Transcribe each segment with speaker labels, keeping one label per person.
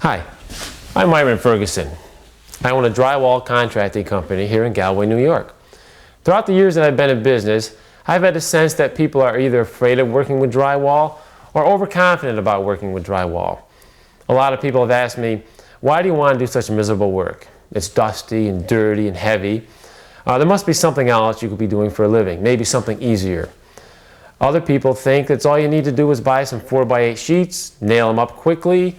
Speaker 1: Hi, I'm Myron Ferguson. I own a drywall contracting company here in Galway, New York. Throughout the years that I've been in business, I've had a sense that people are either afraid of working with drywall or overconfident about working with drywall. A lot of people have asked me, why do you want to do such miserable work? It's dusty and dirty and heavy. There must be something else you could be doing for a living, maybe something easier. Other people think that's all you need to do is buy some 4x8 sheets, nail them up quickly,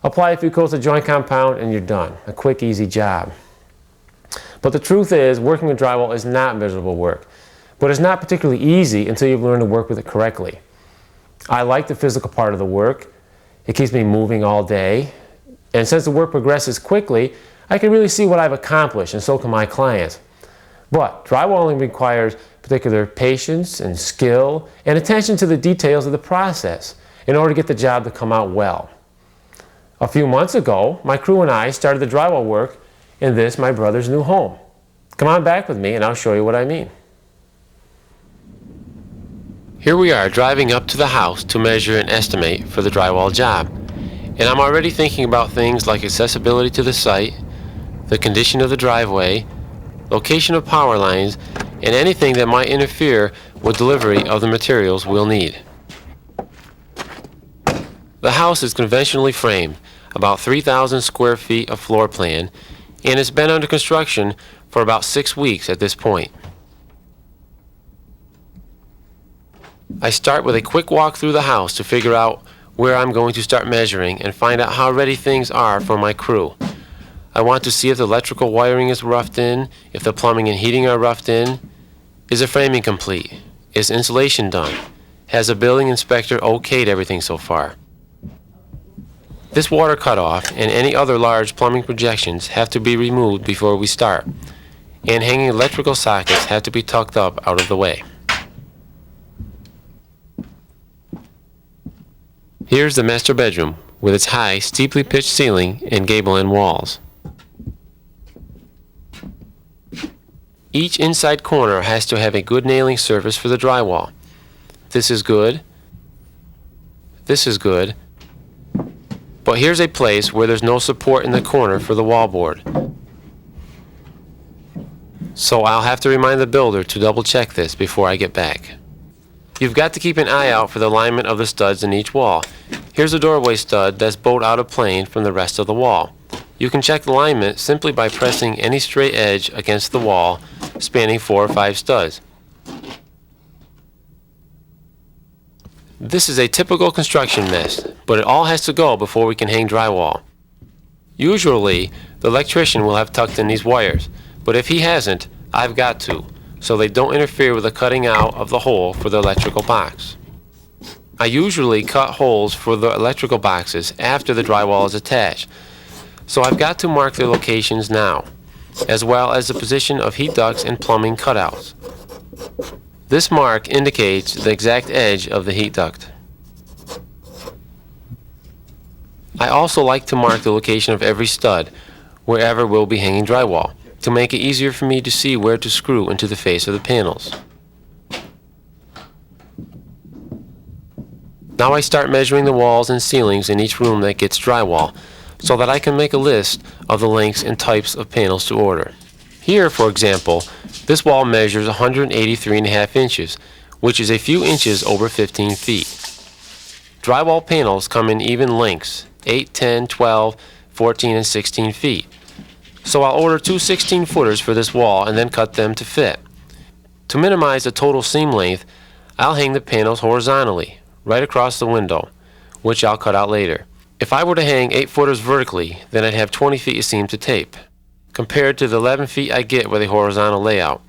Speaker 1: apply a few coats of joint compound, and you're done. A quick, easy job. But the truth is, working with drywall is not miserable work. But it's not particularly easy until you've learned to work with it correctly. I like the physical part of the work. It keeps me moving all day. And since the work progresses quickly, I can really see what I've accomplished, and so can my clients. But drywalling requires particular patience and skill and attention to the details of the process in order to get the job to come out well. A few months ago, my crew and I started the drywall work in this, my brother's new home. Come on back with me and I'll show you what I mean. Here we are driving up to the house to measure and estimate for the drywall job. And I'm already thinking about things like accessibility to the site, the condition of the driveway, location of power lines, and anything that might interfere with delivery of the materials we'll need. The house is conventionally framed, about 3,000 square feet of floor plan, and it's been under construction for about 6 weeks at this point. I start with a quick walk through the house to figure out where I'm going to start measuring and find out how ready things are for my crew. I want to see if the electrical wiring is roughed in, if the plumbing and heating are roughed in. Is the framing complete? Is insulation done? Has the building inspector okayed everything so far? This water cutoff and any other large plumbing projections have to be removed before we start, and hanging electrical sockets have to be tucked up out of the way. Here's the master bedroom with its high, steeply pitched ceiling and gable end walls. Each inside corner has to have a good nailing surface for the drywall. This is good. This is good. But here's a place where there's no support in the corner for the wallboard. So I'll have to remind the builder to double check this before I get back. You've got to keep an eye out for the alignment of the studs in each wall. Here's a doorway stud that's bowed out of plane from the rest of the wall. You can check the alignment simply by pressing any straight edge against the wall, spanning 4 or 5 studs. This is a typical construction mess, but it all has to go before we can hang drywall. Usually, the electrician will have tucked in these wires, but if he hasn't, I've got to, so they don't interfere with the cutting out of the hole for the electrical box. I usually cut holes for the electrical boxes after the drywall is attached, so I've got to mark their locations now, as well as the position of heat ducts and plumbing cutouts. This mark indicates the exact edge of the heat duct. I also like to mark the location of every stud, wherever we'll be hanging drywall, to make it easier for me to see where to screw into the face of the panels. Now I start measuring the walls and ceilings in each room that gets drywall, so that I can make a list of the lengths and types of panels to order. Here, for example, this wall measures 183.5 inches, which is a few inches over 15 feet. Drywall panels come in even lengths, 8, 10, 12, 14, and 16 feet. So I'll order 2 16-footers for this wall and then cut them to fit. To minimize the total seam length, I'll hang the panels horizontally, right across the window, which I'll cut out later. If I were to hang 8-footers vertically, then I'd have 20 feet of seam to tape, compared to the 11 feet I get with a horizontal layout.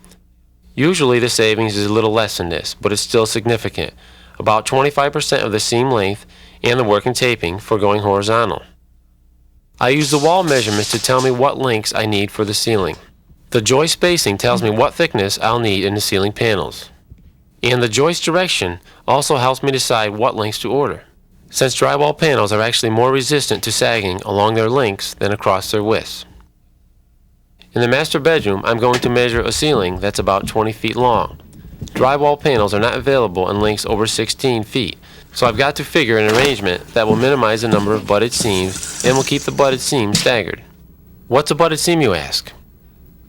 Speaker 1: Usually the savings is a little less than this, but it's still significant, about 25% of the seam length and the work in taping for going horizontal. I use the wall measurements to tell me what lengths I need for the ceiling. The joist spacing tells me what thickness I'll need in the ceiling panels. And the joist direction also helps me decide what lengths to order, since drywall panels are actually more resistant to sagging along their lengths than across their widths. In the master bedroom, I'm going to measure a ceiling that's about 20 feet long. Drywall panels are not available in lengths over 16 feet, So I've got to figure an arrangement that will minimize the number of butted seams and will keep the butted seams staggered. What's a butted seam, you ask?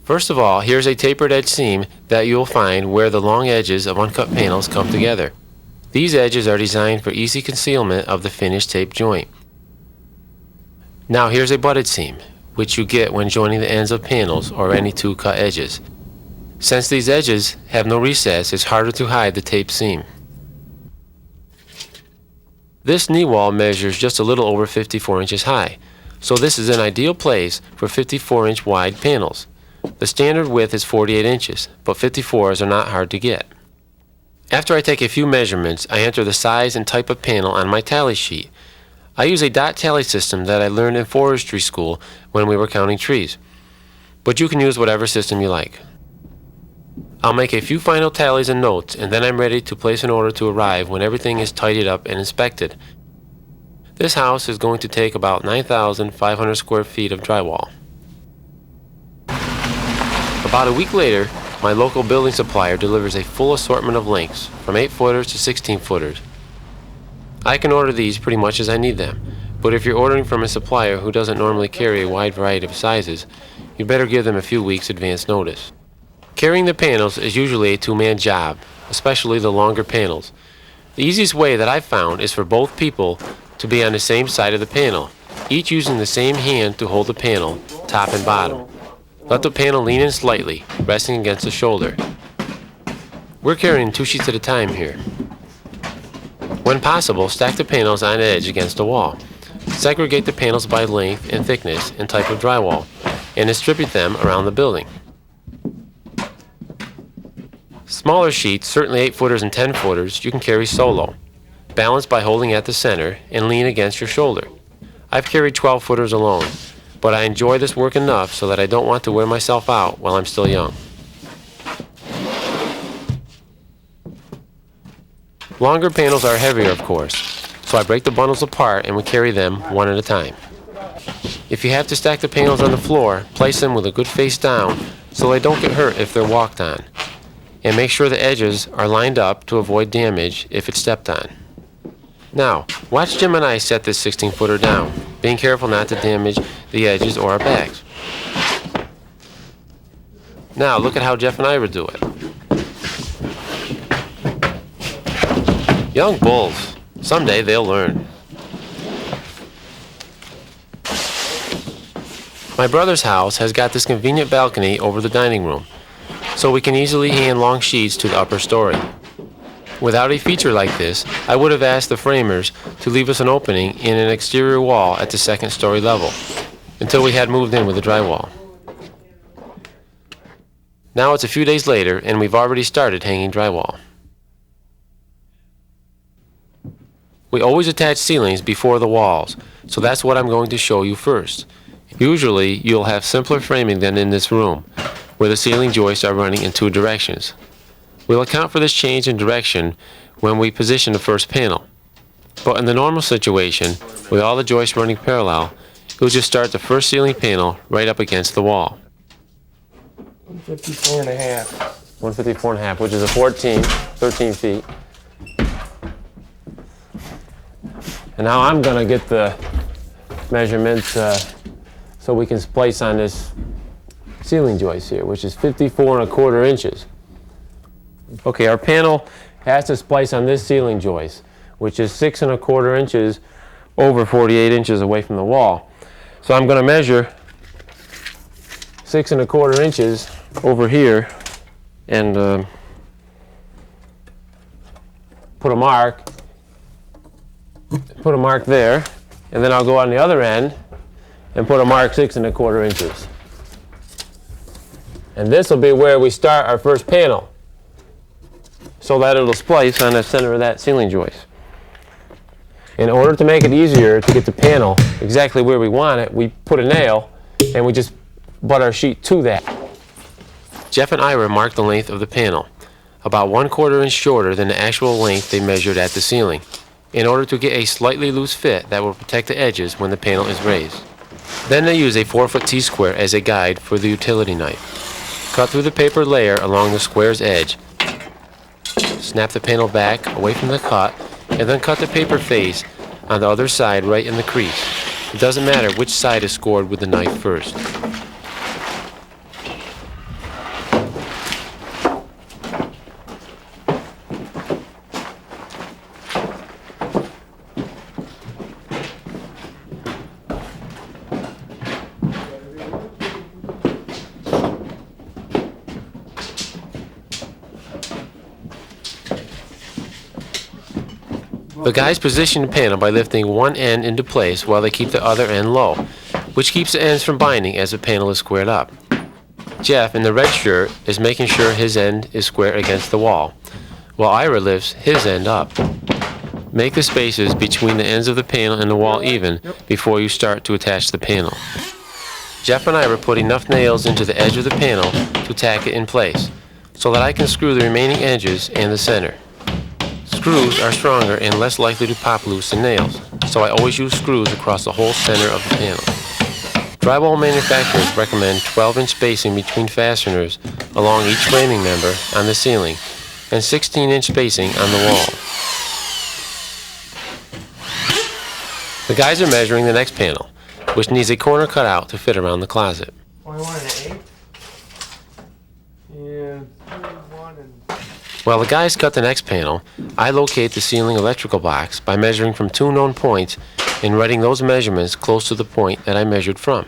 Speaker 1: First of all, here's a tapered edge seam that you'll find where the long edges of uncut panels come together. These edges are designed for easy concealment of the finished tape joint. Now here's a butted seam, which you get when joining the ends of panels or any two cut edges. Since these edges have no recess, it's harder to hide the tape seam. This knee wall measures just a little over 54 inches high, so this is an ideal place for 54-inch wide panels. The standard width is 48 inches, but 54s are not hard to get. After I take a few measurements, I enter the size and type of panel on my tally sheet. I use a dot tally system that I learned in forestry school when we were counting trees, but you can use whatever system you like. I'll make a few final tallies and notes, and then I'm ready to place an order to arrive when everything is tidied up and inspected. This house is going to take about 9,500 square feet of drywall. About a week later, my local building supplier delivers a full assortment of lengths, from 8-footers to 16-footers. I can order these pretty much as I need them, but if you're ordering from a supplier who doesn't normally carry a wide variety of sizes, you better give them a few weeks advance notice. Carrying the panels is usually a two-man job, especially the longer panels. The easiest way that I've found is for both people to be on the same side of the panel, each using the same hand to hold the panel, top and bottom. Let the panel lean in slightly, resting against the shoulder. We're carrying 2 sheets at a time here. When possible, stack the panels on edge against the wall. Segregate the panels by length and thickness and type of drywall, and distribute them around the building. Smaller sheets, certainly 8-footers and 10-footers, you can carry solo. Balance by holding at the center and lean against your shoulder. I've carried 12-footers alone, but I enjoy this work enough so that I don't want to wear myself out while I'm still young. Longer panels are heavier, of course, so I break the bundles apart and we carry them one at a time. If you have to stack the panels on the floor, place them with a good face down so they don't get hurt if they're walked on. And make sure the edges are lined up to avoid damage if it's stepped on. Now, watch Jim and I set this 16-footer down, being careful not to damage the edges or our backs. Now, look at how Jeff and Ira do it. Young bulls. Someday they'll learn. My brother's house has got this convenient balcony over the dining room, so we can easily hand long sheets to the upper story. Without a feature like this, I would have asked the framers to leave us an opening in an exterior wall at the second story level, until we had moved in with the drywall. Now it's a few days later, and we've already started hanging drywall. We always attach ceilings before the walls, so that's what I'm going to show you first. Usually, you'll have simpler framing than in this room, where the ceiling joists are running in 2 directions. We'll account for this change in direction when we position the first panel. But in the normal situation, with all the joists running parallel, you'll just start the first ceiling panel right up against the wall.
Speaker 2: 154 and a half.
Speaker 1: 154 and a half, which is a 13 feet. And now I'm going to get the measurements so we can place on this ceiling joist here, which is 54 1/4 inches. Okay, our panel has to splice on this ceiling joist, which is 6 1/4 inches over 48 inches away from the wall. So I'm going to measure 6 1/4 inches over here and put a mark there, and then I'll go on the other end and put a mark 6 1/4 inches. And this will be where we start our first panel, so that it'll splice on the center of that ceiling joist. In order to make it easier to get the panel exactly where we want it, we put a nail and we just butt our sheet to that. Jeff and Ira marked the length of the panel, about 1/4 inch shorter than the actual length they measured at the ceiling, in order to get a slightly loose fit that will protect the edges when the panel is raised. Then they use a 4-foot T-square as a guide for the utility knife. Cut through the paper layer along the square's edge. Snap the panel back away from the cut and then cut the paper face on the other side right in the crease. It doesn't matter which side is scored with the knife first. The guys position the panel by lifting one end into place while they keep the other end low, which keeps the ends from binding as the panel is squared up. Jeff, in the red shirt, is making sure his end is square against the wall, while Ira lifts his end up. Make the spaces between the ends of the panel and the wall even before you start to attach the panel. Jeff and Ira put enough nails into the edge of the panel to tack it in place, so that I can screw the remaining edges and the center. Screws are stronger and less likely to pop loose than nails, so I always use screws across the whole center of the panel. Drywall manufacturers recommend 12-inch spacing between fasteners along each framing member on the ceiling and 16-inch spacing on the wall. The guys are measuring the next panel, which needs a corner cut out to fit around the closet.
Speaker 2: Oh, I wanted an 8. Yeah, 1 and...
Speaker 1: While the guys cut the next panel, I locate the ceiling electrical box by measuring from 2 known points and writing those measurements close to the point that I measured from.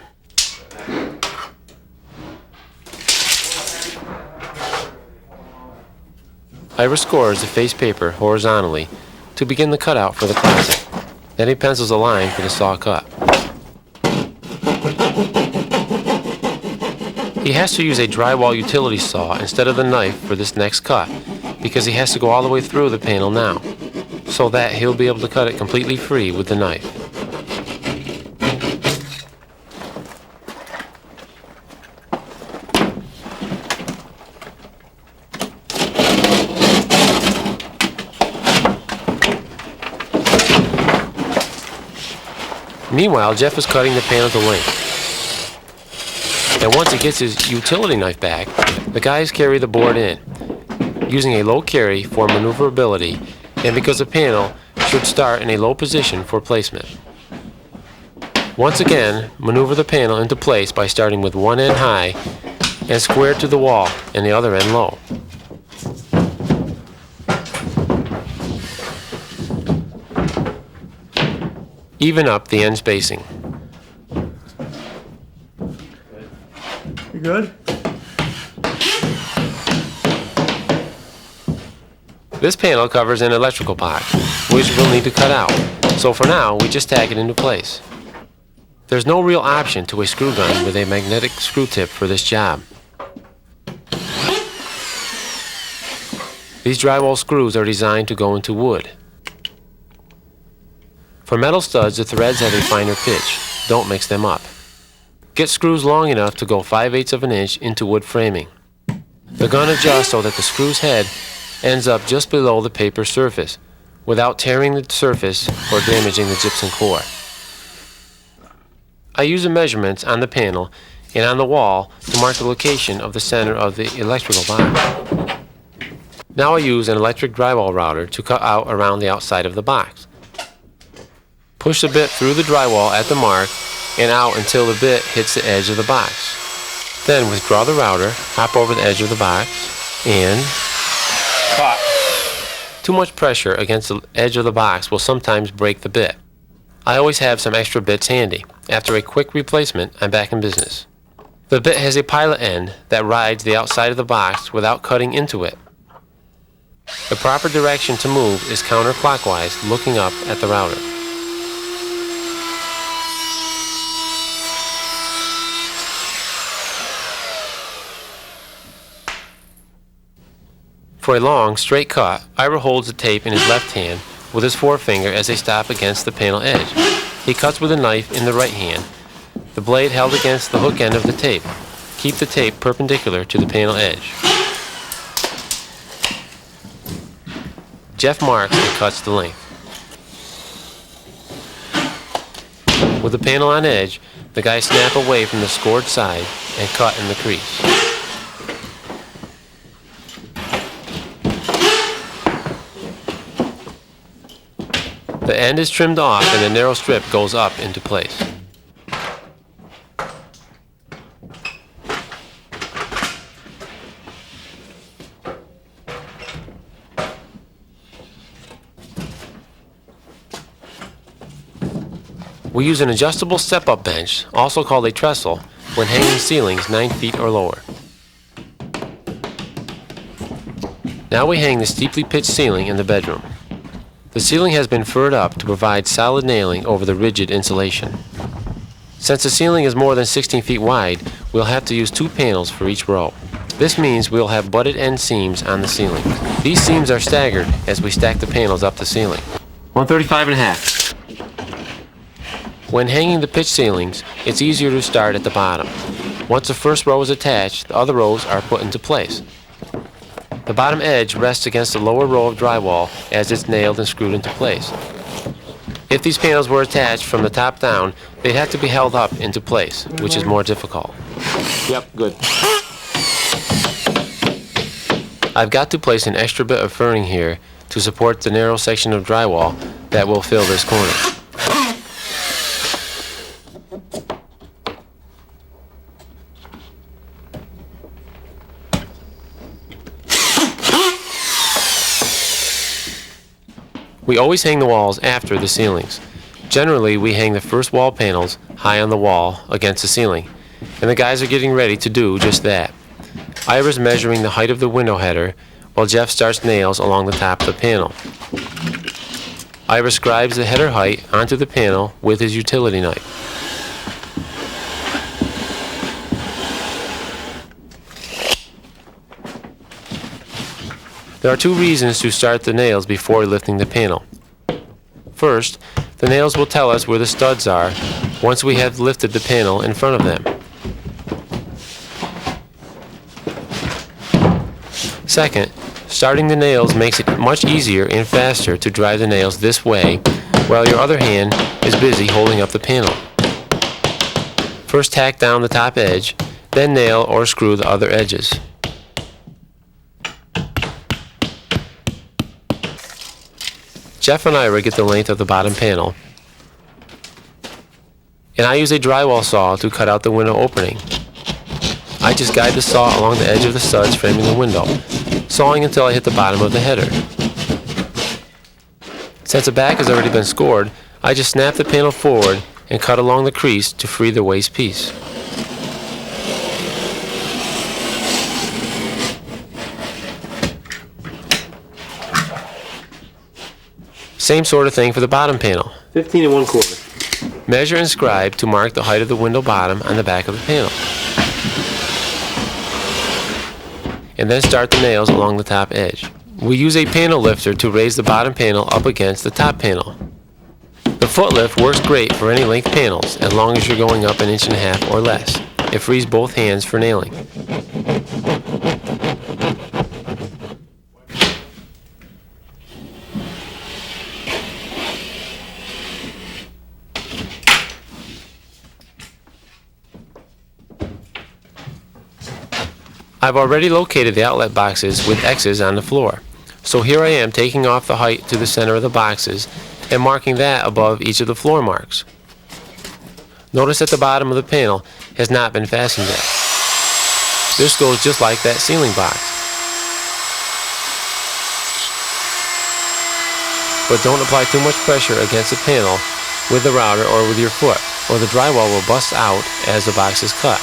Speaker 1: Ira scores the face paper horizontally to begin the cutout for the closet. Then he pencils a line for the saw cut. He has to use a drywall utility saw instead of the knife for this next cut, because he has to go all the way through the panel now, so that he'll be able to cut it completely free with the knife. Meanwhile, Jeff is cutting the panel to length. And once he gets his utility knife back, the guys carry the board in, using a low carry for maneuverability and because the panel should start in a low position for placement. Once again, maneuver the panel into place by starting with one end high and square to the wall and the other end low. Even up the end spacing.
Speaker 2: You good?
Speaker 1: This panel covers an electrical box, which we'll need to cut out, so for now we just tack it into place. There's no real option to a screw gun with a magnetic screw tip for this job. These drywall screws are designed to go into wood. For metal studs, the threads have a finer pitch. Don't mix them up. Get screws long enough to go 5/8 of an inch into wood framing. The gun adjusts so that the screw's head ends up just below the paper surface, without tearing the surface or damaging the gypsum core. I use the measurements on the panel and on the wall to mark the location of the center of the electrical box. Now I use an electric drywall router to cut out around the outside of the box. Push the bit through the drywall at the mark and out until the bit hits the edge of the box. Then withdraw the router, hop over the edge of the box, and cut. Too much pressure against the edge of the box will sometimes break the bit. I always have some extra bits handy. After a quick replacement, I'm back in business. The bit has a pilot end that rides the outside of the box without cutting into it. The proper direction to move is counterclockwise, looking up at the router. For a long, straight cut, Ira holds the tape in his left hand with his forefinger as they stop against the panel edge. He cuts with a knife in the right hand, the blade held against the hook end of the tape. Keep the tape perpendicular to the panel edge. Jeff marks and cuts the length. With the panel on edge, the guys snap away from the scored side and cut in the crease. The end is trimmed off and the narrow strip goes up into place. We use an adjustable step-up bench, also called a trestle, when hanging ceilings 9 feet or lower. Now we hang the steeply pitched ceiling in the bedroom. The ceiling has been furred up to provide solid nailing over the rigid insulation. Since the ceiling is more than 16 feet wide, we'll have to use 2 panels for each row. This means we'll have butted end seams on the ceiling. These seams are staggered as we stack the panels up the ceiling.
Speaker 2: 135.5.
Speaker 1: When hanging the pitched ceilings, it's easier to start at the bottom. Once the first row is attached, the other rows are put into place. The bottom edge rests against the lower row of drywall as it's nailed and screwed into place. If these panels were attached from the top down, they'd have to be held up into place, which is more difficult.
Speaker 2: Yep, good.
Speaker 1: I've got to place an extra bit of furring here to support the narrow section of drywall that will fill this corner. We always hang the walls after the ceilings. Generally, we hang the first wall panels high on the wall against the ceiling, and the guys are getting ready to do just that. Ira's measuring the height of the window header, while Jeff starts nails along the top of the panel. Ira scribes the header height onto the panel with his utility knife. There are 2 reasons to start the nails before lifting the panel. First, the nails will tell us where the studs are once we have lifted the panel in front of them. Second, starting the nails makes it much easier and faster to drive the nails this way while your other hand is busy holding up the panel. First tack down the top edge, then nail or screw the other edges. Jeff and Ira get the length of the bottom panel, and I use a drywall saw to cut out the window opening. I just guide the saw along the edge of the studs framing the window, sawing until I hit the bottom of the header. Since the back has already been scored, I just snap the panel forward and cut along the crease to free the waste piece. Same sort of thing for the bottom panel.
Speaker 2: 15 1/4.
Speaker 1: Measure and scribe to mark the height of the window bottom on the back of the panel. And then start the nails along the top edge. We use a panel lifter to raise the bottom panel up against the top panel. The foot lift works great for any length panels as long as you're going up 1.5 inches or less. It frees both hands for nailing. I've already located the outlet boxes with X's on the floor. So here I am taking off the height to the center of the boxes and marking that above each of the floor marks. Notice that the bottom of the panel has not been fastened yet. This goes just like that ceiling box. But don't apply too much pressure against the panel with the router or with your foot, or the drywall will bust out as the box is cut.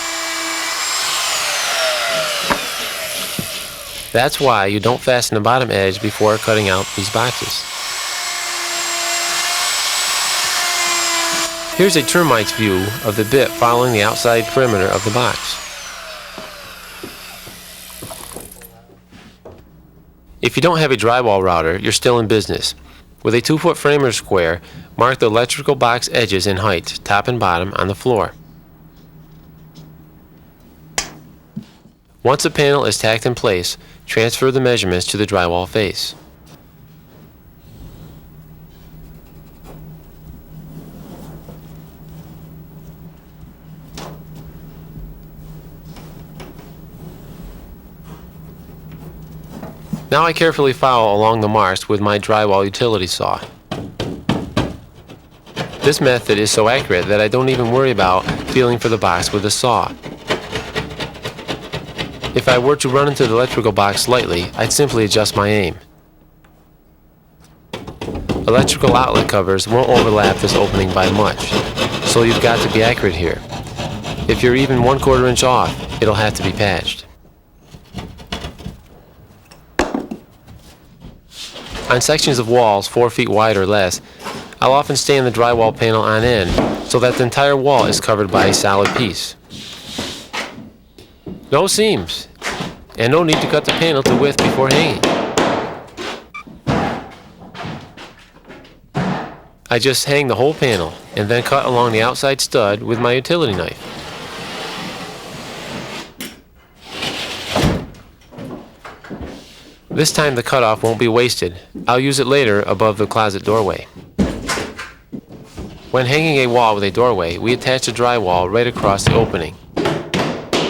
Speaker 1: That's why you don't fasten the bottom edge before cutting out these boxes. Here's a termite's view of the bit following the outside perimeter of the box. If you don't have a drywall router, you're still in business. With a 2-foot framer square, mark the electrical box edges in height, top and bottom, on the floor. Once the panel is tacked in place, transfer the measurements to the drywall face. Now I carefully follow along the marks with my drywall utility saw. This method is so accurate that I don't even worry about feeling for the box with a saw. If I were to run into the electrical box slightly, I'd simply adjust my aim. Electrical outlet covers won't overlap this opening by much, so you've got to be accurate here. If you're even 1/4 inch off, it'll have to be patched. On sections of walls 4 feet wide or less, I'll often stand the drywall panel on end so that the entire wall is covered by a solid piece. No seams, and no need to cut the panel to width before hanging. I just hang the whole panel and then cut along the outside stud with my utility knife. This time the cutoff won't be wasted. I'll use it later above the closet doorway. When hanging a wall with a doorway, we attach the drywall right across the opening.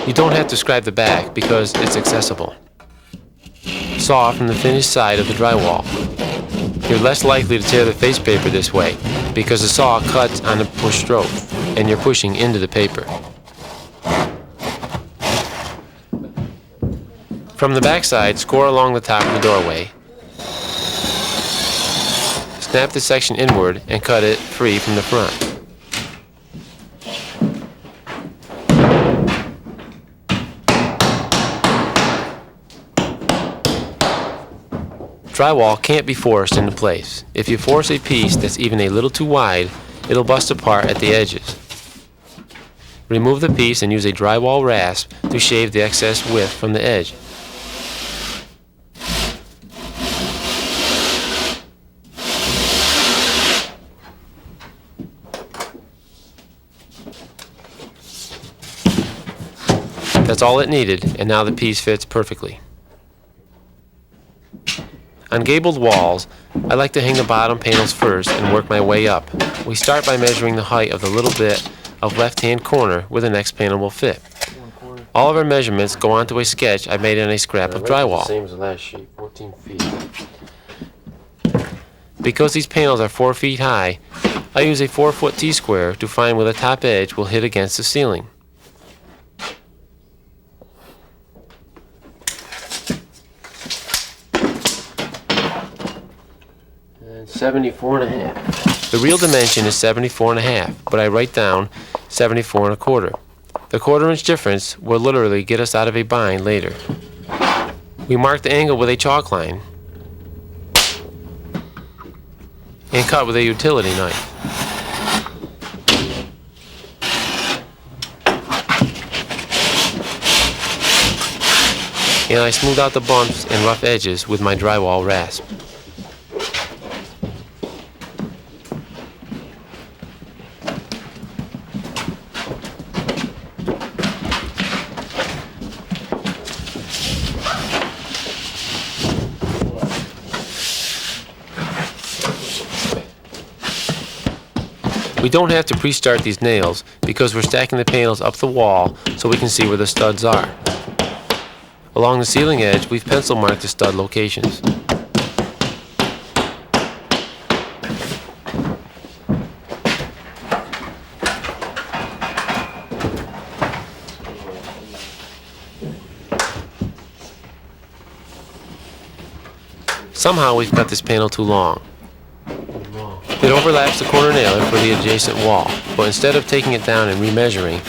Speaker 1: You don't have to scribe the back because it's accessible. Saw from the finished side of the drywall. You're less likely to tear the face paper this way because the saw cuts on a push stroke and you're pushing into the paper. From the back side, score along the top of the doorway. Snap the section inward and cut it free from the front. Drywall can't be forced into place. If you force a piece that's even a little too wide, it'll bust apart at the edges. Remove the piece and use a drywall rasp to shave the excess width from the edge. That's all it needed, and now the piece fits perfectly. On gabled walls, I like to hang the bottom panels first and work my way up. We start by measuring the height of the little bit of left-hand corner where the next panel will fit. All of our measurements go onto a sketch I made on a scrap of drywall.
Speaker 2: Same as the last sheet, 14 feet.
Speaker 1: Because these panels are 4 feet high, I use a 4-foot T-square to find where the top edge will hit against the ceiling.
Speaker 2: 74.5.
Speaker 1: The real dimension is 74.5, but I write down 74.25. The 1/4 inch difference will literally get us out of a bind later. We mark the angle with a chalk line and cut with a utility knife. And I smooth out the bumps and rough edges with my drywall rasp. We don't have to pre-start these nails because we're stacking the panels up the wall so we can see where the studs are. Along the ceiling edge, we've pencil marked the stud locations. Somehow we've cut this panel too long. It overlaps the corner nailer for the adjacent wall, but instead of taking it down and remeasuring,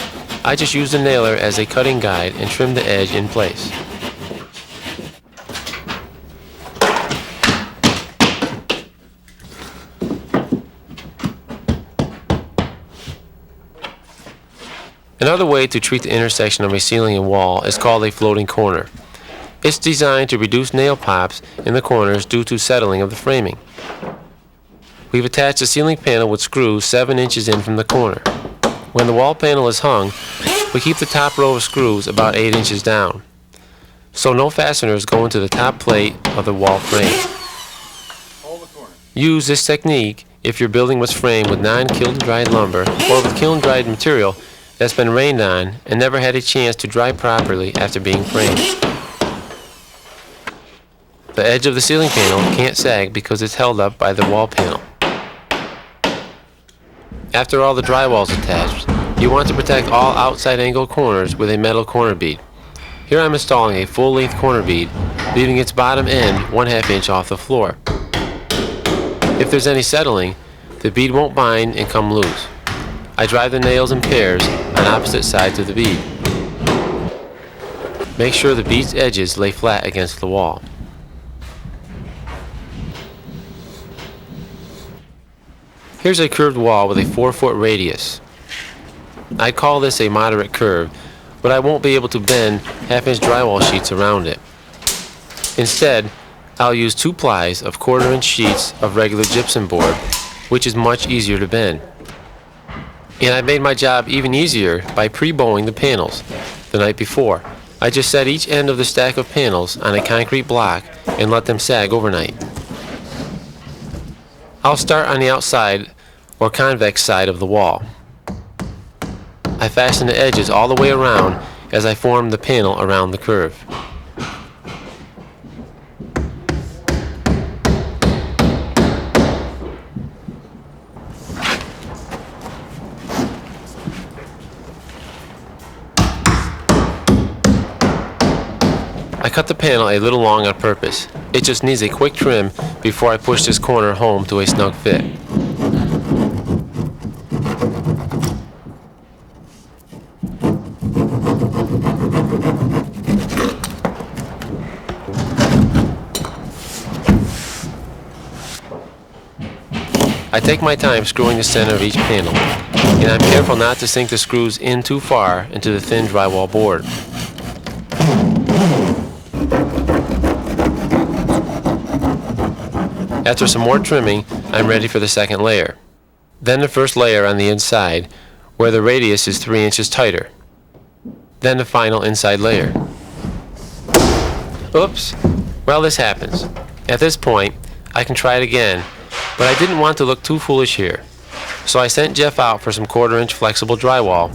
Speaker 1: I just use the nailer as a cutting guide and trim the edge in place. Another way to treat the intersection of a ceiling and wall is called a floating corner. It's designed to reduce nail pops in the corners due to settling of the framing. We've attached the ceiling panel with screws 7 inches in from the corner. When the wall panel is hung, we keep the top row of screws about 8 inches down, so no fasteners go into the top plate of the wall frame. Use this technique if your building was framed with non-kiln dried lumber or with kiln dried material that's been rained on and never had a chance to dry properly after being framed. The edge of the ceiling panel can't sag because it's held up by the wall panel. After all the drywall is attached, you want to protect all outside angle corners with a metal corner bead. Here I'm installing a full-length corner bead, leaving its bottom end 1/2 inch off the floor. If there's any settling, the bead won't bind and come loose. I drive the nails in pairs on opposite sides of the bead. Make sure the bead's edges lay flat against the wall. Here's a curved wall with a 4-foot radius. I call this a moderate curve, but I won't be able to bend 1/2 inch drywall sheets around it. Instead, I'll use 2 plies of 1/4 inch sheets of regular gypsum board, which is much easier to bend. And I made my job even easier by pre-bowing the panels the night before. I just set each end of the stack of panels on a concrete block and let them sag overnight. I'll start on the outside or convex side of the wall. I fasten the edges all the way around as I form the panel around the curve. I cut the panel a little long on purpose. It just needs a quick trim before I push this corner home to a snug fit. I take my time screwing the center of each panel, and I'm careful not to sink the screws in too far into the thin drywall board. After some more trimming, I'm ready for the second layer. Then the first layer on the inside, where the radius is 3 inches tighter. Then the final inside layer. Oops! Well, this happens. At this point, I can try it again, but I didn't want to look too foolish here. So I sent Jeff out for some 1/4 inch flexible drywall,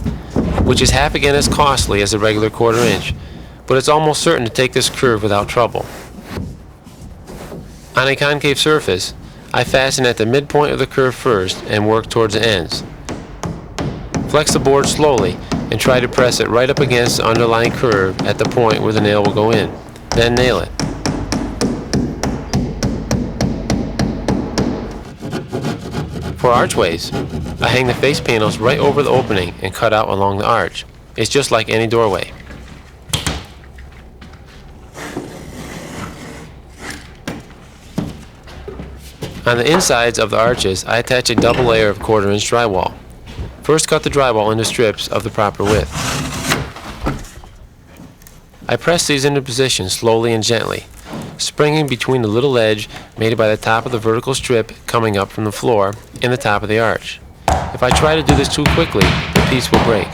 Speaker 1: which is half again as costly as a regular 1/4 inch, but it's almost certain to take this curve without trouble. On a concave surface, I fasten at the midpoint of the curve first and work towards the ends. Flex the board slowly and try to press it right up against the underlying curve at the point where the nail will go in. Then nail it. For archways, I hang the face panels right over the opening and cut out along the arch. It's just like any doorway. On the insides of the arches, I attach a double layer of 1/4 inch drywall. First, cut the drywall into strips of the proper width. I press these into position slowly and gently, springing between the little ledge made by the top of the vertical strip coming up from the floor and the top of the arch. If I try to do this too quickly, the piece will break.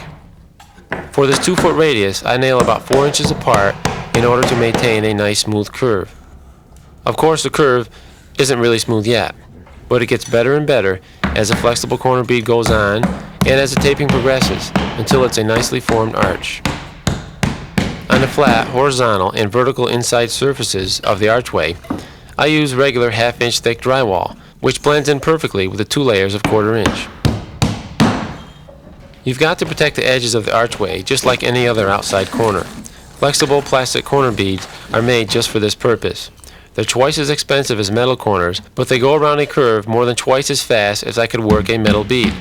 Speaker 1: For this 2-foot radius, I nail about 4 inches apart in order to maintain a nice smooth curve. Of course, the curve isn't really smooth yet, but it gets better and better as the flexible corner bead goes on and as the taping progresses until it's a nicely formed arch. On the flat, horizontal, and vertical inside surfaces of the archway, I use regular 1/2 inch thick drywall, which blends in perfectly with the 2 layers of 1/4 inch. You've got to protect the edges of the archway just like any other outside corner. Flexible plastic corner beads are made just for this purpose. They're twice as expensive as metal corners, but they go around a curve more than twice as fast as I could work a metal bead,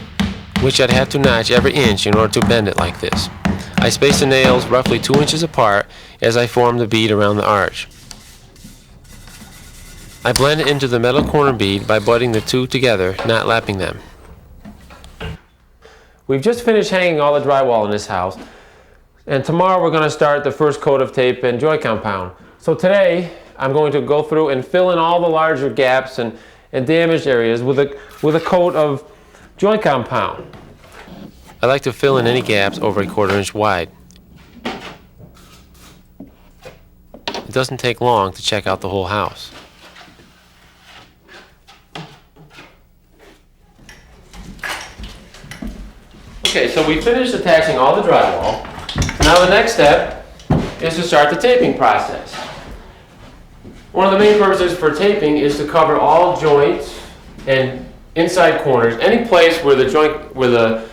Speaker 1: which I'd have to notch every inch in order to bend it like this. I space the nails roughly 2 inches apart as I form the bead around the arch. I blend it into the metal corner bead by butting the 2 together, not lapping them. We've just finished hanging all the drywall in this house, and tomorrow we're going to start the first coat of tape and joint compound. So today, I'm going to go through and fill in all the larger gaps and damaged areas with a coat of joint compound. I like to fill in any gaps over a 1/4 inch wide. It doesn't take long to check out the whole house. Okay, so we finished attaching all the drywall. Now the next step is to start the taping process. One of the main purposes for taping is to cover all joints and inside corners, any place where the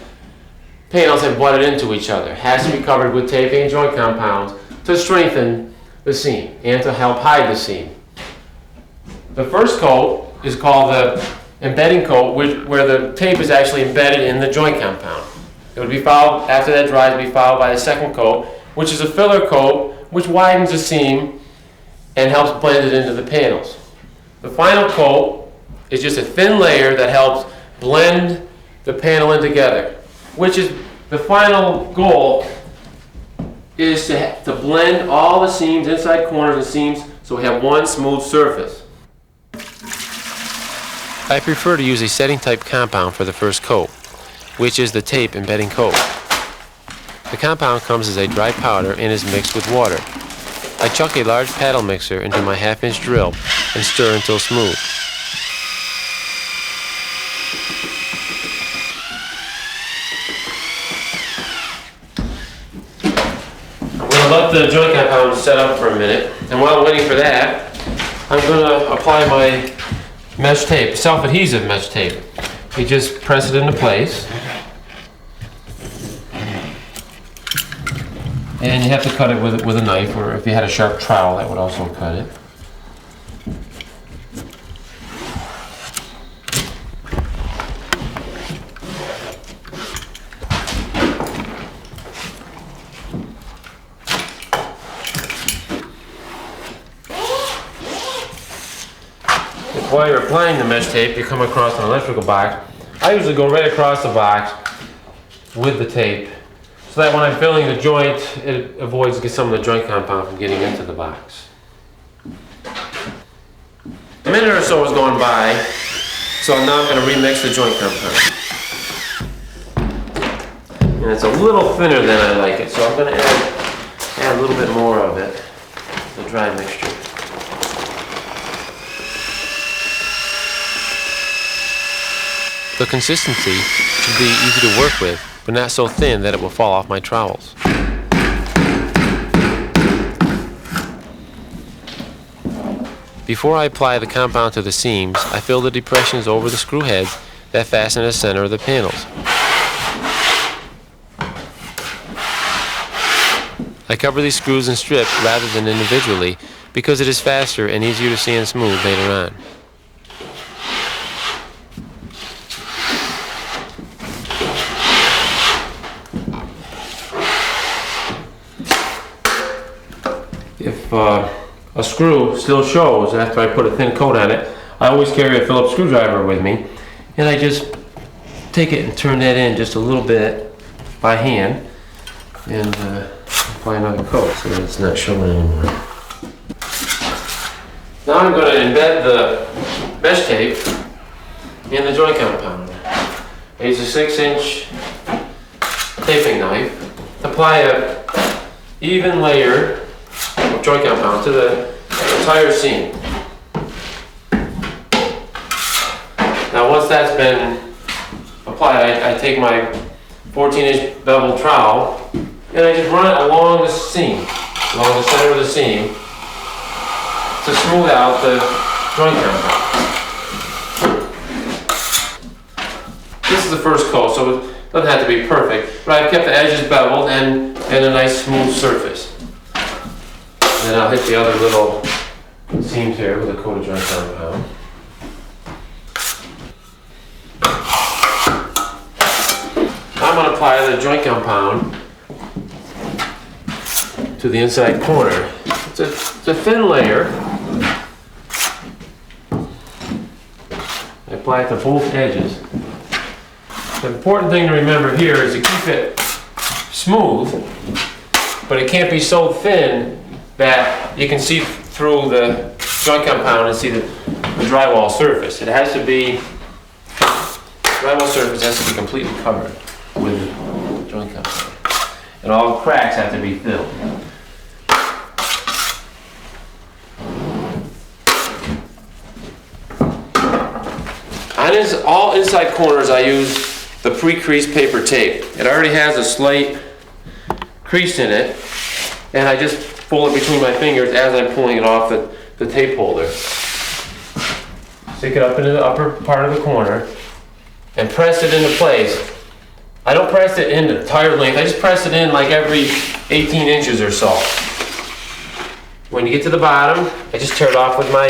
Speaker 1: panels have butted into each other has to be covered with tape and joint compounds to strengthen the seam and to help hide the seam. The first coat is called the embedding coat, where the tape is actually embedded in the joint compound. It would be followed, after that dries, it would be followed by the second coat, which is a filler coat, which widens the seam and helps blend it into the panels. The final coat is just a thin layer that helps blend the panel in together, which is the final goal, is to blend all the seams, inside corners and seams, so we have one smooth surface. I prefer to use a setting type compound for the first coat, which is the tape embedding coat. The compound comes as a dry powder and is mixed with water. I chuck a large paddle mixer into my 1/2-inch drill and stir until smooth. I'm going to let the joint compound set up for a minute, and while I'm waiting for that, I'm going to apply my mesh tape, self-adhesive mesh tape. You just press it into place. And you have to cut it with a knife, or if you had a sharp trowel, that would also cut it. While you're applying the mesh tape, you come across an electrical box. I usually go right across the box with the tape, so that when I'm filling the joint, it avoids some of the joint compound from getting into the box. A minute or so has gone by, so now I'm going to remix the joint compound. And it's a little thinner than I like it, so I'm going to add a little bit more of it, the dry mixture. The consistency should be easy to work with, but not so thin that it will fall off my trowels. Before I apply the compound to the seams, I fill the depressions over the screw heads that fasten the center of the panels. I cover these screws in strips rather than individually because it is faster and easier to sand smooth later on. If a screw still shows after I put a thin coat on it, I always carry a Phillips screwdriver with me, and I just take it and turn that in just a little bit by hand and apply another coat so that it's not showing anymore. Now I'm going to embed the mesh tape in the joint compound. I use a 6-inch taping knife to apply a even layer of joint compound to the entire seam. Now once that's been applied, I take my 14-inch bevel trowel and I just run it along the seam, along the center of the seam, to smooth out the joint compound. This is the first coat, so it doesn't have to be perfect, but I've kept the edges beveled and a nice smooth surface. And then I'll hit the other little seams here with a coat of joint compound. I'm going to apply the joint compound to the inside corner. It's a thin layer. I apply it to both edges. The important thing to remember here is to keep it smooth, but it can't be so thin that you can see through the joint compound and see the drywall surface. It has to be, drywall surface has to be completely covered with joint compound. And all cracks have to be filled. On all inside corners I use the pre-creased paper tape. It already has a slight crease in it, and I just pull it between my fingers as I'm pulling it off the tape holder. Stick it up into the upper part of the corner, and press it into place. I don't press it in the entire length, I just press it in like every 18 inches or so. When you get to the bottom, I just tear it off with my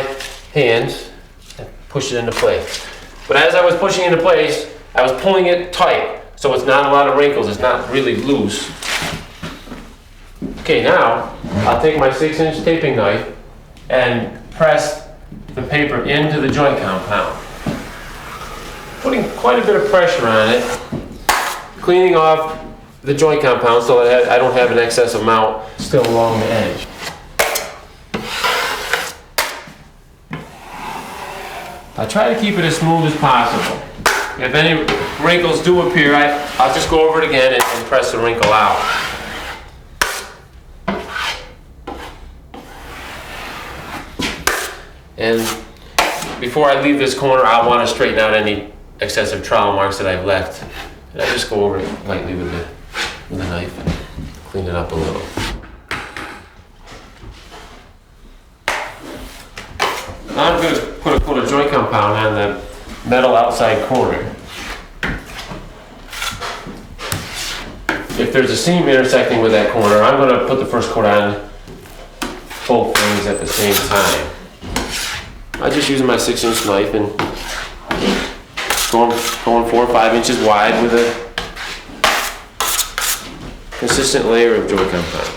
Speaker 1: hands and push it into place. But as I was pushing it into place, I was pulling it tight, so it's not a lot of wrinkles, it's not really loose. Okay, now I'll take my 6-inch taping knife and press the paper into the joint compound. Putting quite a bit of pressure on it, cleaning off the joint compound so that I don't have an excess amount still along the edge. I try to keep it as smooth as possible. If any wrinkles do appear, I'll just go over it again and press the wrinkle out. And before I leave this corner, I want to straighten out any excessive trowel marks that I've left. And I just go over it lightly with the knife and clean it up a little. Now I'm going to put a coat of joint compound on the metal outside corner. If there's a seam intersecting with that corner, I'm going to put the first coat on both things at the same time. I'm just using my 6-inch knife and going 4 or 5 inches wide with a consistent layer of joint compound.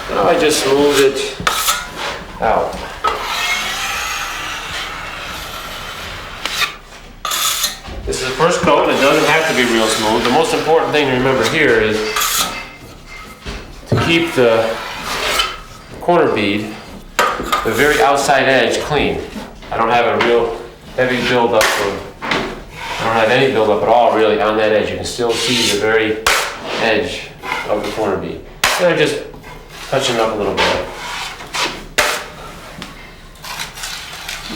Speaker 1: Now I just smooth it out. This is the first coat, and it doesn't have to be real smooth. The most important thing to remember here is to keep the corner bead, the very outside edge, clean. I don't have a real heavy buildup, I don't have any buildup at all really on that edge. You can still see the very edge of the corner bead. And I'm just touching it up a little bit.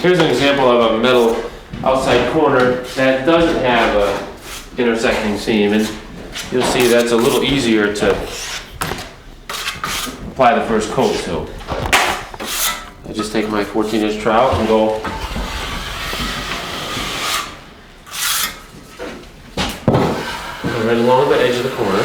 Speaker 1: Here's an example of a metal outside corner that doesn't have a intersecting seam, and you'll see that's a little easier to apply the first coat to. I just take my 14-inch trowel and go right along the edge of the corner.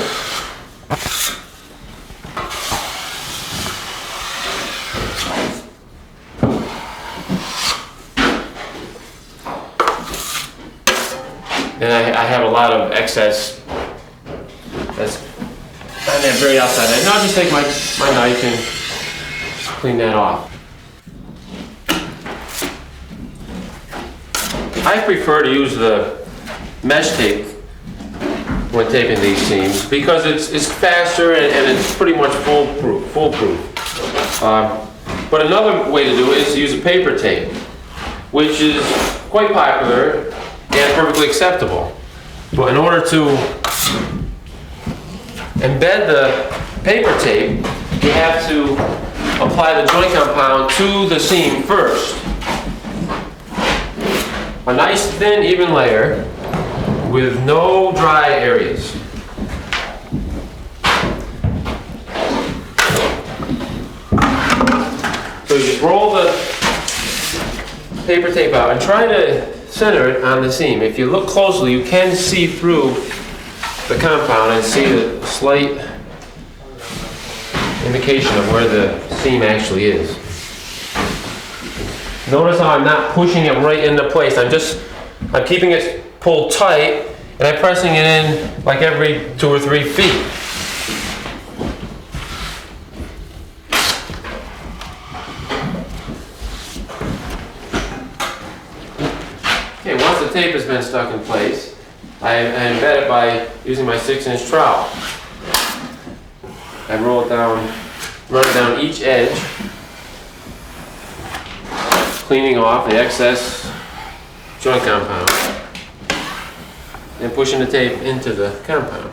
Speaker 1: And I have a lot of excess that's on that very outside edge. Now I'll just take my knife and clean that off. I prefer to use the mesh tape when taping these seams because it's faster and it's pretty much foolproof. But another way to do it is to use a paper tape, which is quite popular and perfectly acceptable. But in order to embed the paper tape, you have to apply the joint compound to the seam first. A nice thin, even layer with no dry areas. So you just roll the paper tape out and try to center it on the seam. If you look closely, you can see through the compound and see the slight indication of where the seam actually is. Notice how I'm not pushing it right into place. I'm keeping it pulled tight and I'm pressing it in like every 2 or 3 feet. Okay, once the tape has been stuck in place, I embed it by using my 6-inch trowel. I roll it down, run it down each edge, cleaning off the excess joint compound, and pushing the tape into the compound.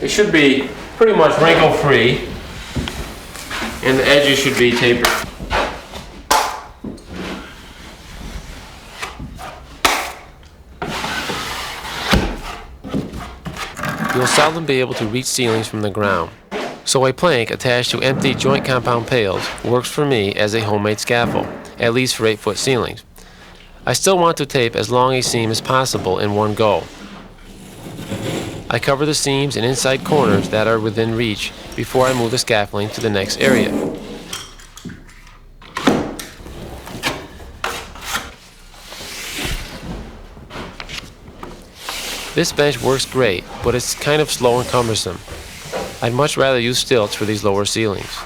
Speaker 1: It should be pretty much wrinkle-free. and the edges should be tapered. You'll seldom be able to reach ceilings from the ground, so a plank attached to empty joint compound pails works for me as a homemade scaffold, at least for 8-foot ceilings. I still want to tape as long a seam as possible in one go. I cover the seams and inside corners that are within reach before I move the scaffolding to the next area. This bench works great, but it's kind of slow and cumbersome. I'd much rather use stilts for these lower ceilings.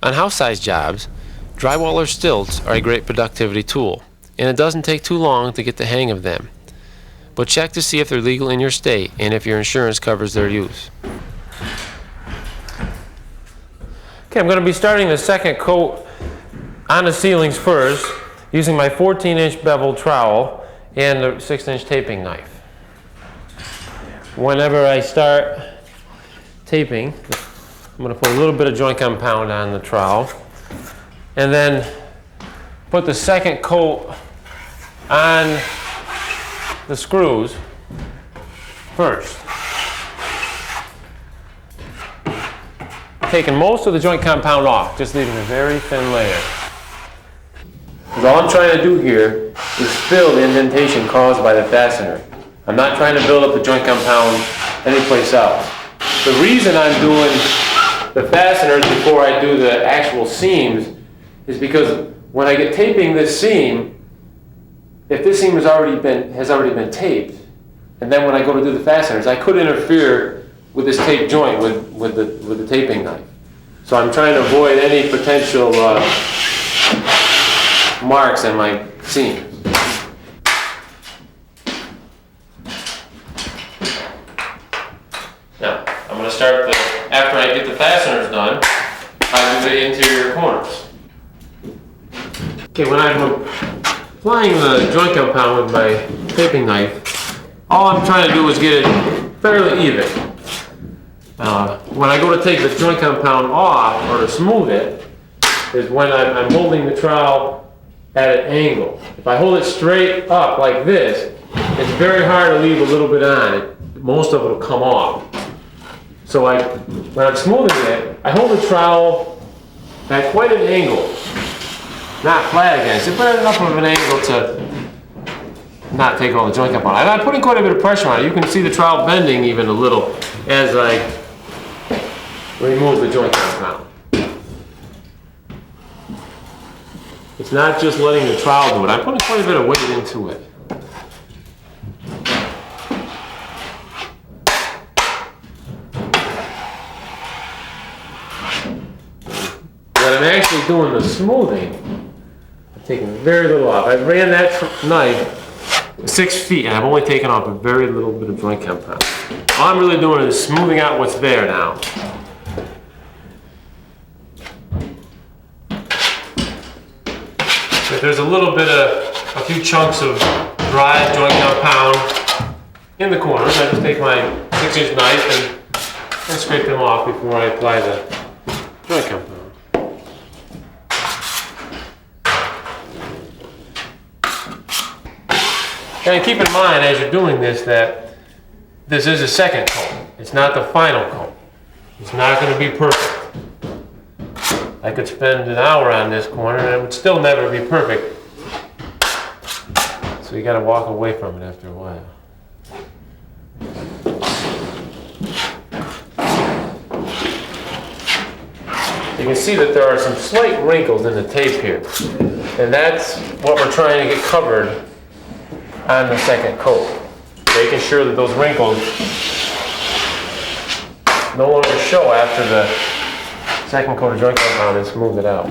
Speaker 1: On house-size jobs, drywall or stilts are a great productivity tool, and it doesn't take too long to get the hang of them. But check to see if they're legal in your state and if your insurance covers their use. Okay, I'm going to be starting the second coat on the ceilings first, using my 14-inch beveled trowel and the 6-inch taping knife. Whenever I start taping, I'm going to put a little bit of joint compound on the trowel and then put the second coat on the screws first. Taking most of the joint compound off, just leaving a very thin layer. Because all I'm trying to do here is fill the indentation caused by the fastener. I'm not trying to build up the joint compound anyplace else. The reason I'm doing the fasteners before I do the actual seams is because when I get taping this seam, if this seam has already been taped, and then when I go to do the fasteners, I could interfere with this tape joint with the taping knife. So I'm trying to avoid any potential marks in my seam. Now, I'm going to start after I get the fasteners done, I do the interior corners. Okay, when I'm applying the joint compound with my taping knife, all I'm trying to do is get it fairly even. When I go to take the joint compound off, or to smooth it, is when I'm holding the trowel at an angle. If I hold it straight up like this, it's very hard to leave a little bit on. Most of it will come off. So when I'm smoothing it, I hold the trowel at quite an angle. Not flat against it, but enough of an angle to not take all the joint compound. I'm putting quite a bit of pressure on it. You can see the trowel bending even a little as I remove the joint compound. It's not just letting the trowel do it. I'm putting quite a bit of weight into it. When I'm actually doing the smoothing, I'm taking very little off. I ran that knife 6 feet and I've only taken off a very little bit of joint compound. All I'm really doing is smoothing out what's there now. If there's a little bit of, a few chunks of dry joint compound in the corners, I just take my 6-inch knife and scrape them off before I apply the joint compound. And keep in mind as you're doing this that this is a second coat. It's not the final coat. It's not going to be perfect. I could spend an hour on this corner and it would still never be perfect. So you got to walk away from it after a while. You can see that there are some slight wrinkles in the tape here. And that's what we're trying to get covered on the second coat. Making sure that those wrinkles no longer show after the second coat of joint compound and smooth it out.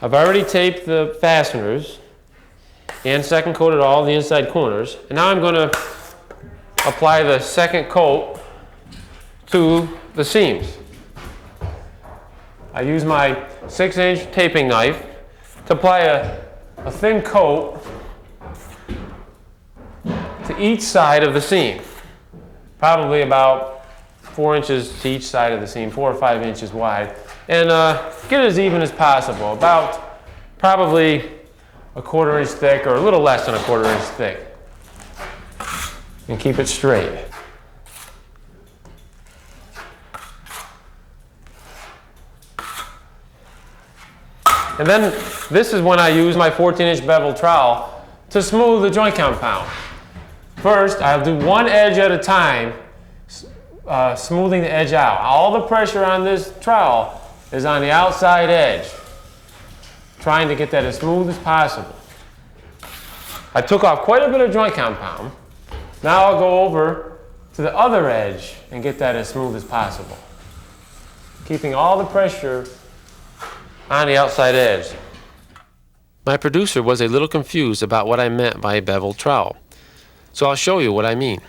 Speaker 1: I've already taped the fasteners and second coated all the inside corners, and now I'm going to apply the second coat to the seams.
Speaker 2: I use my 6-inch taping knife to apply a thin coat to each side of the seam. Probably about 4 inches to each side of the seam, 4 or 5 inches wide. And get it as even as possible, about probably a 1/4 inch thick or a little less than a 1/4 inch thick. And keep it straight. And then this is when I use my 14-inch bevel trowel to smooth the joint compound. First, I'll do one edge at a time, smoothing the edge out. All the pressure on this trowel is on the outside edge, trying to get that as smooth as possible. I took off quite a bit of joint compound. Now I'll go over to the other edge and get that as smooth as possible, keeping all the pressure on the outside edge.
Speaker 1: My producer was a little confused about what I meant by a beveled trowel, so I'll show you what I mean.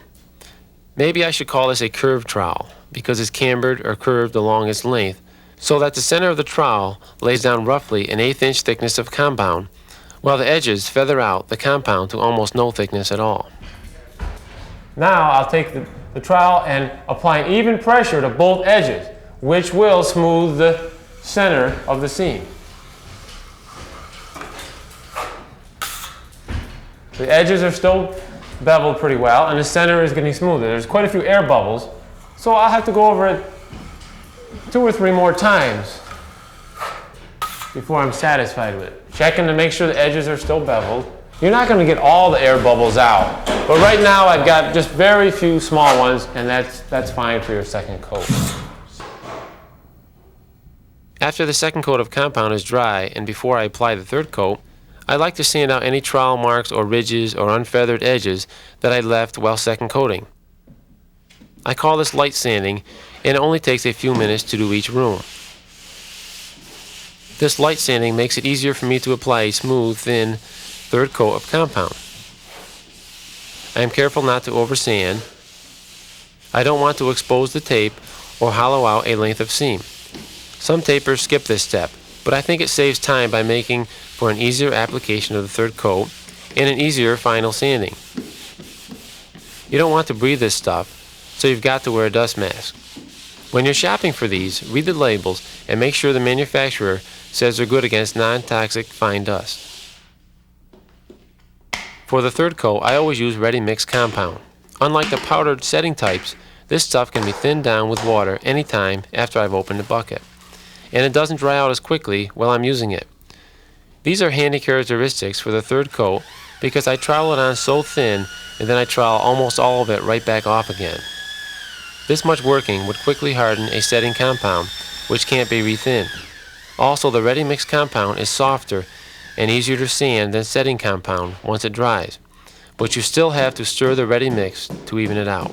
Speaker 1: Maybe I should call this a curved trowel because it's cambered or curved along its length so that the center of the trowel lays down roughly an 1/8 inch thickness of compound, while the edges feather out the compound to almost no thickness at all.
Speaker 2: Now I'll take the trowel and apply even pressure to both edges, which will smooth the center of the seam. The edges are still beveled pretty well, and the center is getting smoother. There's quite a few air bubbles, so I'll have to go over it 2 or 3 more times before I'm satisfied with it. Checking to make sure the edges are still beveled. You're not going to get all the air bubbles out, but right now I've got just very few small ones, and that's fine for your second coat.
Speaker 1: After the second coat of compound is dry and before I apply the third coat, I like to sand out any trowel marks or ridges or unfeathered edges that I left while second coating. I call this light sanding, and it only takes a few minutes to do each room. This light sanding makes it easier for me to apply a smooth, thin third coat of compound. I am careful not to oversand. I don't want to expose the tape or hollow out a length of seam. Some tapers skip this step, but I think it saves time by making for an easier application of the third coat and an easier final sanding. You don't want to breathe this stuff, so you've got to wear a dust mask. When you're shopping for these, read the labels and make sure the manufacturer says they're good against non-toxic fine dust. For the third coat, I always use ready mixed compound. Unlike the powdered setting types, this stuff can be thinned down with water anytime after I've opened the bucket, and it doesn't dry out as quickly while I'm using it. These are handy characteristics for the third coat because I trowel it on so thin and then I trowel almost all of it right back off again. This much working would quickly harden a setting compound, which can't be rethinned. Also, the ready mixed compound is softer and easier to sand than setting compound once it dries, but you still have to stir the ready mix to even it out.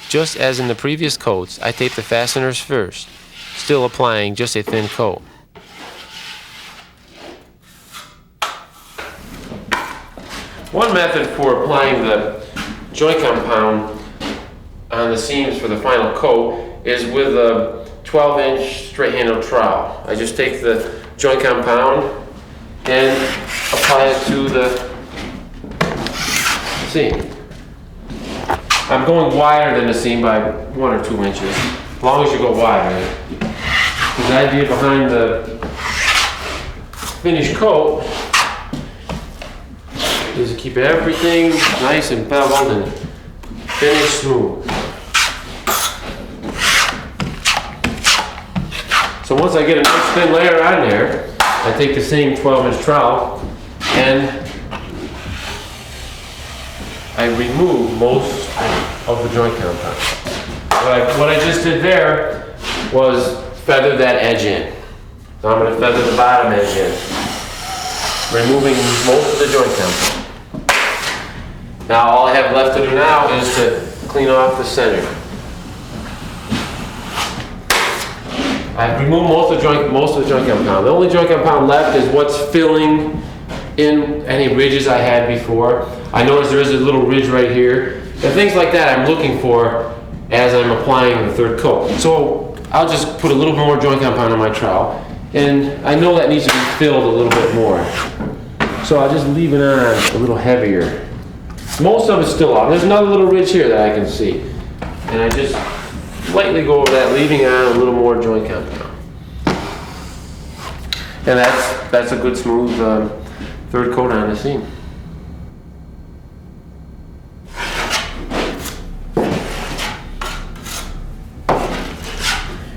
Speaker 1: Just as in the previous coats, I tape the fasteners first, still applying just a thin coat.
Speaker 2: One method for applying the joint compound on the seams for the final coat is with a 12-inch straight-handled trowel. I just take the joint compound and apply it to the seam. I'm going wider than the seam by 1 or 2 inches, as long as you go wider. The idea behind the finished coat is to keep everything nice and beveled and finished smooth. So once I get a nice thin layer on there, I take the same 12-inch trowel and I remove most of the joint compound. What I just did there was feather that edge in. Now I'm going to feather the bottom edge in, removing most of the joint compound. Now all I have left to do now is to clean off the center. I've removed most of the joint compound. The only joint compound left is what's filling in any ridges I had before. I noticed there is a little ridge right here. And things like that I'm looking for
Speaker 1: as I'm applying the third coat. So I'll just put a little more joint compound on my trowel, and I know that needs to be filled a little bit more. So I'll just leave it on a little heavier. Most of it's still off. There's another little ridge here that I can see. And I just lightly go over that, leaving on a little more joint compound. And that's a good smooth third coat on the seam.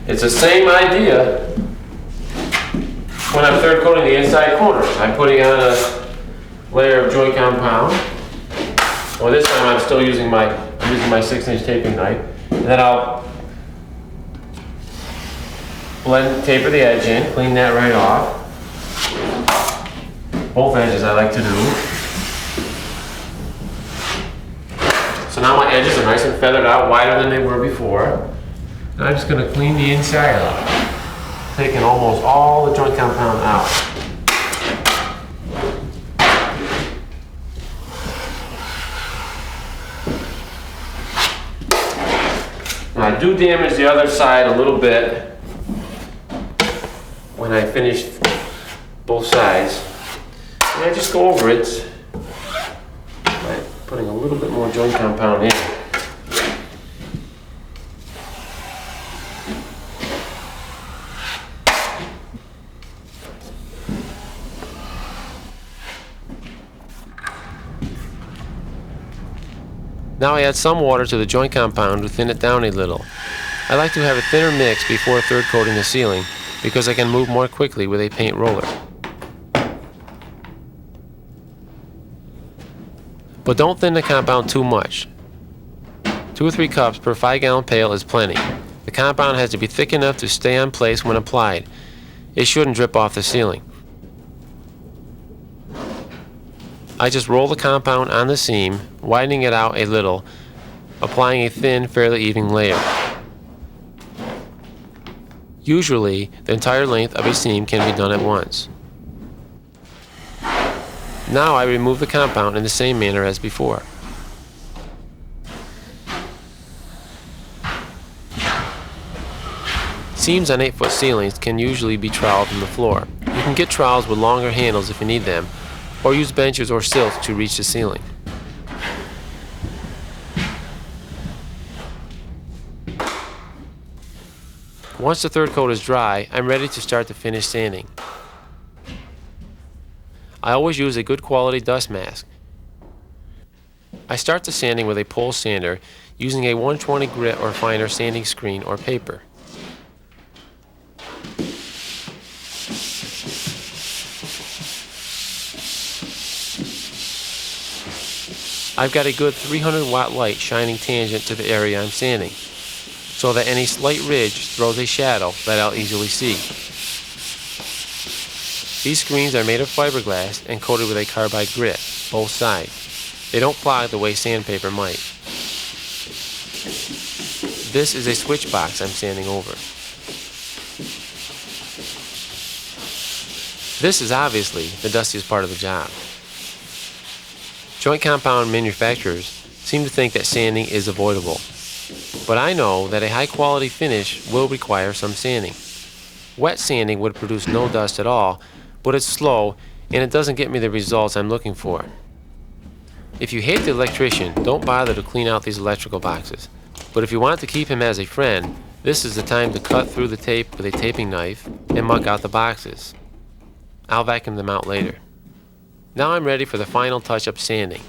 Speaker 1: It's the same idea when I'm third coating the inside corners. I'm putting on a layer of joint compound. Well, this time I'm still using my 6-inch taping knife, and then I'll taper the edge in, clean that right off. Both edges I like to do. So now my edges are nice and feathered out, wider than they were before. And I'm just going to clean the inside up, taking almost all the joint compound out. Now I do damage the other side a little bit when I finish both sides. And I just go over it by putting a little bit more joint compound in. Now I add some water to the joint compound to thin it down a little. I like to have a thinner mix before third coating the ceiling because I can move more quickly with a paint roller. But don't thin the compound too much. 2 or 3 cups per 5-gallon pail is plenty. The compound has to be thick enough to stay on place when applied. It shouldn't drip off the ceiling. I just roll the compound on the seam, widening it out a little, applying a thin, fairly even layer. Usually, the entire length of a seam can be done at once. Now I remove the compound in the same manner as before. Seams on 8-foot ceilings can usually be troweled from the floor. You can get trowels with longer handles if you need them, or use benches or silts to reach the ceiling. Once the third coat is dry, I'm ready to start the finish sanding. I always use a good quality dust mask. I start the sanding with a pole sander using a 120 grit or finer sanding screen or paper. I've got a good 300-watt light shining tangent to the area I'm sanding, so that any slight ridge throws a shadow that I'll easily see. These screens are made of fiberglass and coated with a carbide grit, both sides. They don't fly the way sandpaper might. This is a switch box I'm sanding over. This is obviously the dustiest part of the job. Joint compound manufacturers seem to think that sanding is avoidable, but I know that a high-quality finish will require some sanding. Wet sanding would produce no dust at all, but it's slow and it doesn't get me the results I'm looking for. If you hate the electrician, don't bother to clean out these electrical boxes. But if you want to keep him as a friend, this is the time to cut through the tape with a taping knife and muck out the boxes. I'll vacuum them out later. Now I'm ready for the final touch-up sanding.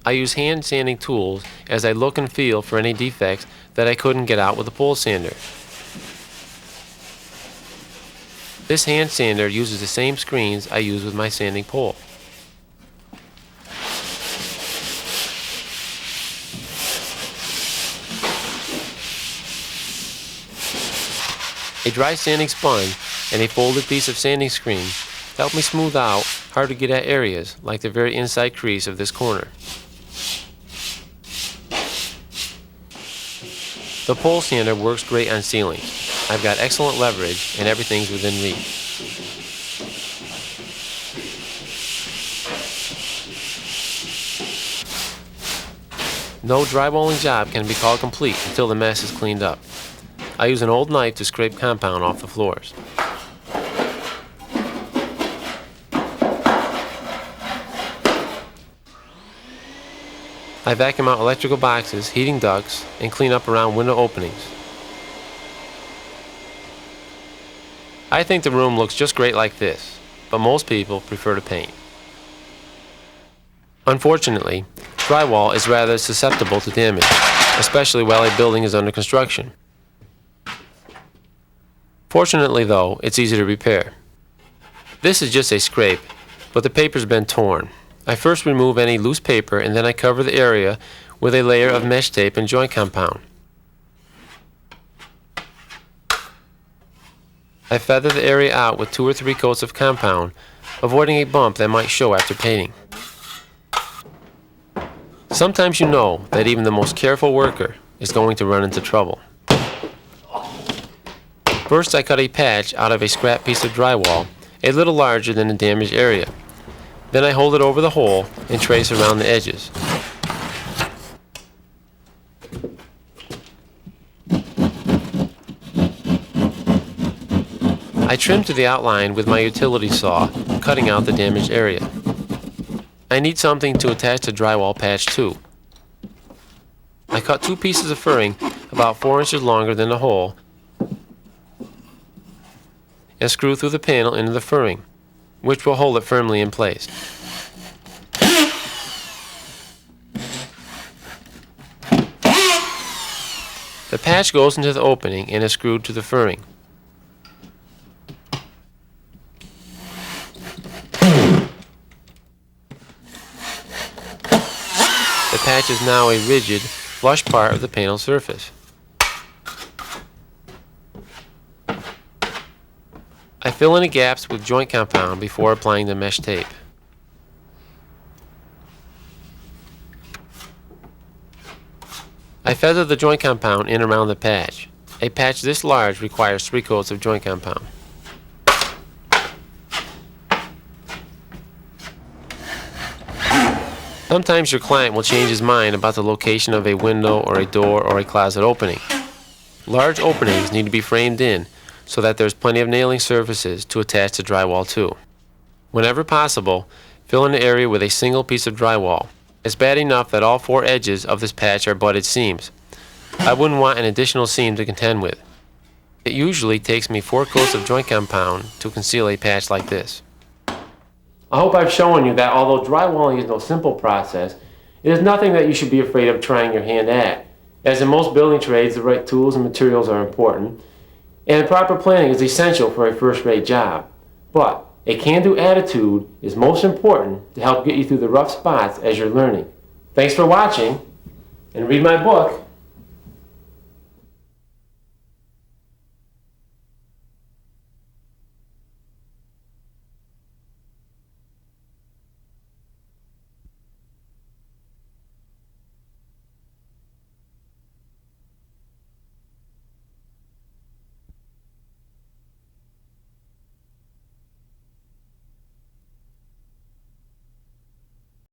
Speaker 1: I use hand sanding tools as I look and feel for any defects that I couldn't get out with a pole sander. This hand sander uses the same screens I use with my sanding pole. A dry sanding sponge and a folded piece of sanding screen help me smooth out hard to get at areas like the very inside crease of this corner. The pole sander works great on ceilings. I've got excellent leverage and everything's within reach. No drywalling job can be called complete until the mess is cleaned up. I use an old knife to scrape compound off the floors. I vacuum out electrical boxes, heating ducts, and clean up around window openings. I think the room looks just great like this, but most people prefer to paint. Unfortunately, drywall is rather susceptible to damage, especially while a building is under construction. Fortunately though, it's easy to repair. This is just a scrape, but the paper's been torn. I first remove any loose paper and then I cover the area with a layer of mesh tape and joint compound. I feather the area out with 2 or 3 coats of compound, avoiding a bump that might show after painting. Sometimes you know that even the most careful worker is going to run into trouble. First I cut a patch out of a scrap piece of drywall, a little larger than the damaged area. Then I hold it over the hole and trace around the edges. I trim to the outline with my utility saw, cutting out the damaged area. I need something to attach the drywall patch to. I cut 2 pieces of furring about 4 inches longer than the hole and screw through the panel into the furring, which will hold it firmly in place. The patch goes into the opening and is screwed to the furring. The patch is now a rigid, flush part of the panel surface. I fill in the gaps with joint compound before applying the mesh tape. I feather the joint compound in around the patch. A patch this large requires 3 coats of joint compound. Sometimes your client will change his mind about the location of a window or a door or a closet opening. Large openings need to be framed in so that there's plenty of nailing surfaces to attach the drywall to. Whenever possible, fill in the area with a single piece of drywall. It's bad enough that all 4 edges of this patch are butted seams. I wouldn't want an additional seam to contend with. It usually takes me 4 coats of joint compound to conceal a patch like this. I hope I've shown you that although drywalling is no simple process, it is nothing that you should be afraid of trying your hand at. As in most building trades, the right tools and materials are important, and proper planning is essential for a first-rate job. But a can-do attitude is most important to help get you through the rough spots as you're learning. Thanks for watching, and read my book,